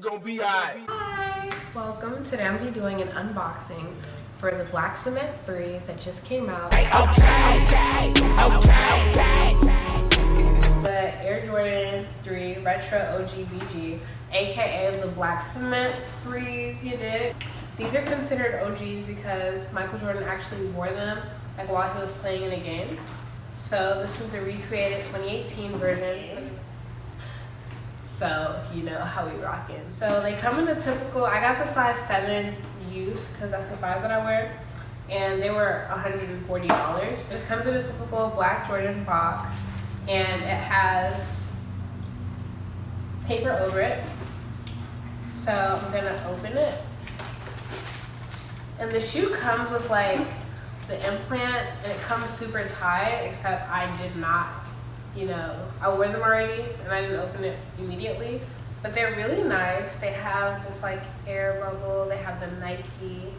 we're gonna be alright. Hi! Welcome. Today I'm going to be doing an unboxing for the Black Cement 3s that just came out. Okay. The Air Jordan 3 Retro OGBG, aka the Black Cement 3s, you did. These are considered OGs because Michael Jordan actually wore them like while he was playing in a game. So this is the recreated 2018 version. So you know how we rockin'. So they come in the typical, I got the size 7 youth because that's the size that I wear. And they were $140. It just comes in a typical black Jordan box. And it has paper over it. So I'm gonna open it. And the shoe comes with like the implant and it comes super tight, except I did not. You know, I wore them already and I didn't open it immediately, but they're really nice. They have this like air bubble, they have the Nike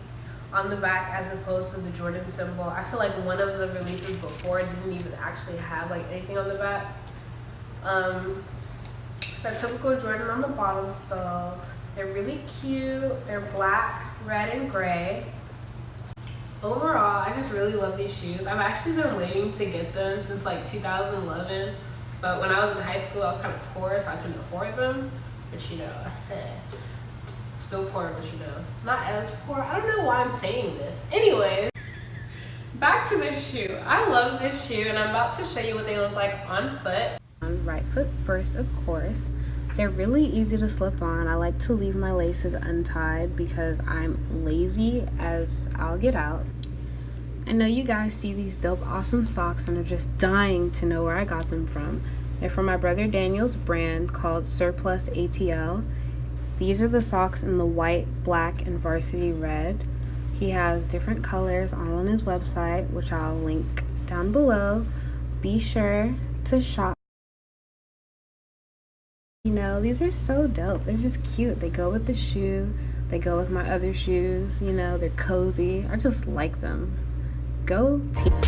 on the back as opposed to the Jordan symbol. I feel like one of the releases before didn't even actually have like anything on the back. The typical Jordan on the bottom, so they're really cute. They're black, red, and gray. Overall, I just really love these shoes. I've actually been waiting to get them since like 2011, but when I was in high school, I was kind of poor, so I couldn't afford them. But you know, still poor, but you know, not as poor. I don't know why I'm saying this. Anyways, back to this shoe. I love this shoe, and I'm about to show you what they look like on foot. On right foot first, of course. They're really easy to slip on. I like to leave my laces untied because I'm lazy as I'll get out. I know you guys see these dope, awesome socks and are just dying to know where I got them from. They're from my brother Daniel's brand called Surplus ATL. These are the socks in the white, black, and varsity red. He has different colors all on his website, which I'll link down below. Be sure to shop. You know, these are so dope. They're just cute. They go with the shoe. They go with my other shoes. You know, they're cozy. I just like them. Go team.